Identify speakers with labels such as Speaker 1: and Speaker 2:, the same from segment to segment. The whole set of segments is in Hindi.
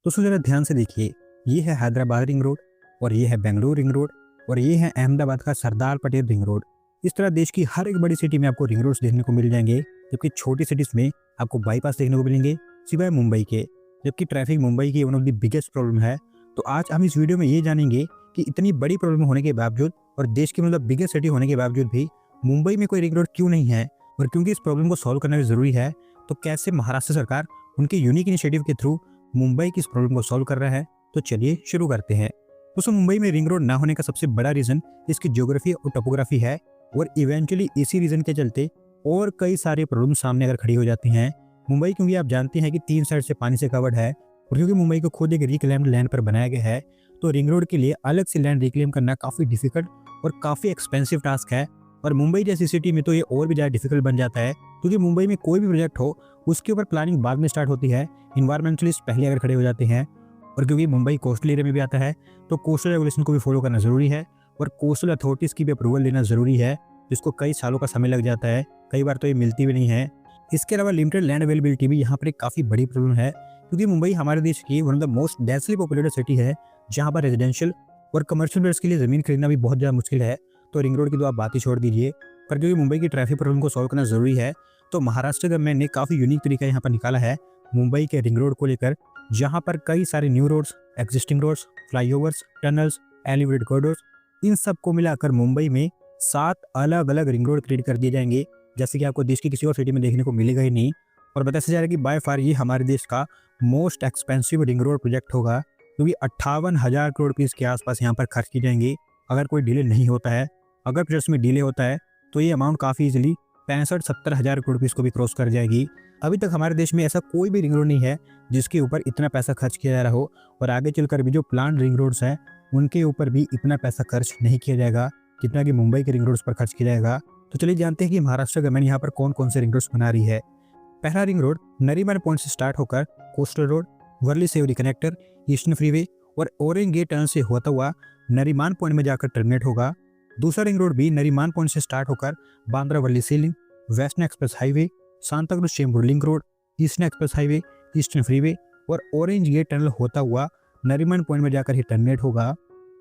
Speaker 1: दोस्तों ज़रा ध्यान से देखिए, ये है हैदराबाद रिंग रोड और ये है बेंगलुरु रिंग रोड और ये है अहमदाबाद का सरदार पटेल रिंग रोड। इस तरह देश की हर एक बड़ी सिटी में आपको रिंग रोड्स देखने को मिल जाएंगे, जबकि छोटी सिटीज़ में आपको बाईपास देखने को मिलेंगे, सिवाय मुंबई के। जबकि ट्रैफिक मुंबई की one of the biggest problem है। तो आज हम इस वीडियो में ये जानेंगे कि इतनी बड़ी प्रॉब्लम होने के बावजूद और देश की मतलब बिगेस्ट सिटी होने के बावजूद भी मुंबई में कोई रिंग रोड क्यों नहीं है, और क्योंकि इस प्रॉब्लम को सॉल्व करना भी ज़रूरी है, तो कैसे महाराष्ट्र सरकार उनके यूनिक इनिशिएटिव के थ्रू मुंबई की इस प्रॉब्लम को सॉल्व कर रहा है। तो चलिए शुरू करते हैं। दोस्तों मुंबई में रिंग रोड ना होने का सबसे बड़ा रीज़न इसकी ज्योग्राफी और टोपोग्राफी है, और इवेंचुअली इसी रीज़न के चलते और कई सारे प्रॉब्लम सामने अगर खड़ी हो जाती हैं। मुंबई क्योंकि आप जानते हैं कि 3 साइड से पानी से कवर्ड है, और क्योंकि मुंबई को खुद एक रिक्लेम्ड लैंड पर बनाया गया है, तो रिंग रोड के लिए अलग से लैंड रिक्लेम करना काफ़ी डिफिकल्ट और काफ़ी एक्सपेंसिव टास्क है। और मुंबई जैसी सिटी में तो ये और भी ज़्यादा डिफिकल्ट बन जाता है, क्योंकि मुंबई में कोई भी प्रोजेक्ट हो उसके ऊपर प्लानिंग बाद में स्टार्ट होती है। इन्वायरमेंटलिस्ट पहले अगर खड़े हो जाते हैं, और क्योंकि मुंबई कोस्टल एरिया में भी आता है, तो कोस्टल रेगुलेशन को भी फॉलो करना ज़रूरी है, और कोस्टल अथॉरिटीज़ की भी अप्रूवल लेना ज़रूरी है, जिसको कई सालों का समय लग जाता है। कई बार तो ये मिलती भी नहीं है। इसके अलावा लिमिटेड लैंड अवेलेबिलिटी भी यहाँ पर एक काफ़ी बड़ी प्रॉब्लम है, क्योंकि मुंबई हमारे देश की one of the most densely populated city है, जहाँ पर रेजिडेंशियल और कमर्शियल बेड्स के लिए ज़मीन खरीदना भी बहुत ज़्यादा मुश्किल है। तो रिंग रोड की तो आप बात ही छोड़ दीजिए। पर क्योंकि मुंबई की ट्रैफिक प्रॉब्लम को सॉल्व करना ज़रूरी है, तो महाराष्ट्र गवर्नमेंट ने काफ़ी यूनिक तरीका यहाँ पर निकाला है मुंबई के रिंग रोड को लेकर, जहाँ पर कई सारे new roads, existing roads, flyovers, tunnels, elevated corridors, इन सब को मिलाकर मुंबई में 7 अलग अलग रिंग रोड क्रिएट कर दिए जाएंगे, जैसे कि आपको देश की किसी और सिटी में देखने को मिलेगा ही नहीं। और बताया जा रहा है कि बाय फार ये हमारे देश का most expensive ring road project होगा, क्योंकि 58,000 करोड़ रुपीज़ के आसपास यहाँ पर खर्च की जाएंगी अगर कोई डिले नहीं होता है। अगर प्रोजेक्ट में डिले होता है तो ये अमाउंट काफ़ी इजीली 65-70 हज़ार करोड़ रुपीज़ को भी क्रॉस कर जाएगी। अभी तक हमारे देश में ऐसा कोई भी रिंग रोड नहीं है जिसके ऊपर इतना पैसा खर्च किया जा रहा हो, और आगे चलकर भी जो प्लान रिंग रोड्स हैं उनके ऊपर भी इतना पैसा खर्च नहीं किया जाएगा जितना कि मुंबई के रिंग रोड्स पर खर्च किया जाएगा। तो चलिए जानते हैं कि महाराष्ट्र गवर्नमेंट यहाँ पर कौन कौन से रिंग रोड्स बना रही है। पहला रिंग रोड नरीमन पॉइंट से स्टार्ट होकर coastal road, Worli Sewri connector, eastern freeway और ऑरेंज गेट टनल से होता हुआ नरीमान पॉइंट में जाकर टर्मिनेट होगा। दूसरा रिंग रोड भी नरीमान पॉइंट से स्टार्ट होकर Bandra Worli sea link, western express highway, Santacruz Chembur link road, eastern express highway, eastern freeway और ऑरेंज गेट टनल होता हुआ नरीमन पॉइंट में जाकर ही टर्मिनेट होगा।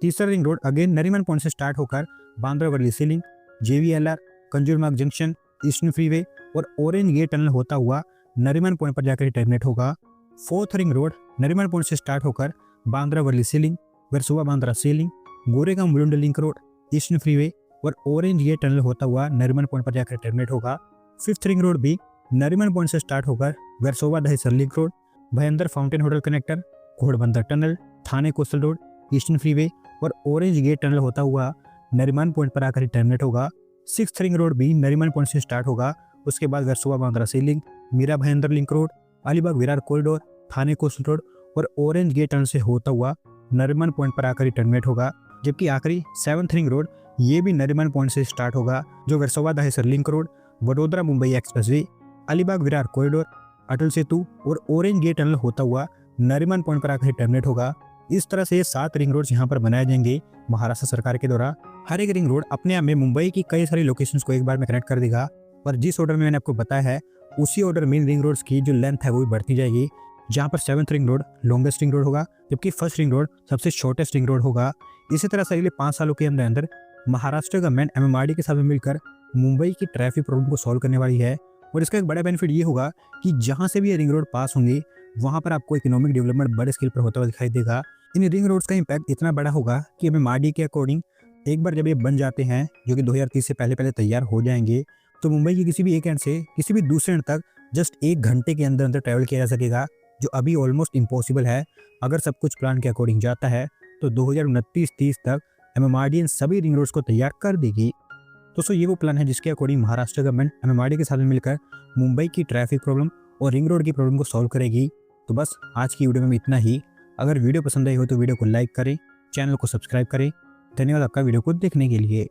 Speaker 1: तीसरा ring road again Nariman point से स्टार्ट होकर Bandra Worli sea link, JVLR, Kanjurmarg junction, Eastern freeway और ऑरेंज गेट टनल होता हुआ नरीमन पॉइंट पर जाकर ही टर्मिनेट होगा। Fourth ring road Nariman point से स्टार्ट होकर Bandra Worli sea link, Versova Bandra sea link, Goregaon Mulund link road, Eastern freeway और ऑरेंज गेट टनल होता हुआ नरीमन पॉइंट पर जाकर टर्मिनेट होगा। फिफ्थ रिंग रोड भी नरीमन पॉइंट से स्टार्ट होकर Versova Dahisar link road, Bhayandar fountain hotel connector, Ghodbunder tunnel, Thane coastal road, Eastern freeway और ऑरेंज गेट टनल होता हुआ नरीमन पॉइंट पर आकर टर्मिनेट होगा। सिक्स्थ रिंग रोड भी नरीमन पॉइंट से स्टार्ट होगा, उसके बाद Versova Bandra sea link, Mira Bhayandar link road, Alibag Virar corridor, Thane coastal road और ऑरेंज गेट टनल से होता हुआ नरीमन पॉइंट पर आकर टर्मिनेट होगा। जबकि आखिरी सेवंथ रिंग रोड ये भी नरीमन पॉइंट से स्टार्ट होगा, जो Versova Dahisar link road, Vadodara Mumbai expressway, Alibag Virar corridor, Atal Setu और ऑरेंज गेट टनल होता हुआ नरीमन पॉइंट पर आकर टर्मिनेट होगा। इस तरह से 7 रिंग रोड्स यहाँ पर बनाए जाएंगे महाराष्ट्र सरकार के द्वारा। हर एक रिंग रोड अपने आप में मुंबई की कई सारी लोकेशंस को एक बार में कनेक्ट कर देगा, और जिस ऑर्डर में मैंने आपको बताया है उसी ऑर्डर में रिंग रोड्स की जो लेंथ है वो भी बढ़ती जाएगी, जहाँ पर 7th ring road longest ring road होगा, जबकि फर्स्ट रिंग रोड सबसे शॉर्टेस्ट रिंग रोड होगा। इसी तरह से अगले 5 सालों के अंदर अंदर महाराष्ट्र गवर्नमेंट MMRD के साथ मिलकर मुंबई की ट्रैफिक प्रॉब्लम को सॉल्व करने वाली है। और इसका एक बड़ा बेनिफिट ये होगा कि जहाँ से भी ये रिंग रोड पास होंगे वहाँ पर आपको इकोनॉमिक डेवलपमेंट बड़े स्केल पर होता हुआ दिखाई देगा। इन रिंग रोड्स का इम्पैक्ट इतना बड़ा होगा कि MMRD के अकॉर्डिंग एक बार जब ये बन जाते हैं, जो कि 2030 से पहले पहले तैयार हो जाएंगे, तो मुंबई की किसी भी एक एंड से किसी भी दूसरे एंड तक जस्ट 1 घंटे के अंदर अंदर ट्रैवल किया जा सकेगा, जो अभी ऑलमोस्ट इम्पॉसिबल है। अगर सब कुछ प्लान के अकॉर्डिंग जाता है तो 2029-30 तक MMRD इन सभी रिंग रोड्स को तैयार कर देगी। दोस्तों ये वो प्लान है जिसके अकॉर्डिंग महाराष्ट्र गवर्नमेंट MMRD के साथ मिलकर मुंबई की ट्रैफिक प्रॉब्लम और रिंग रोड की प्रॉब्लम को सॉल्व करेगी। तो बस आज की वीडियो में इतना ही। अगर वीडियो पसंद आई हो तो वीडियो को लाइक करें, चैनल को सब्सक्राइब करें। धन्यवाद आपका वीडियो को देखने के लिए।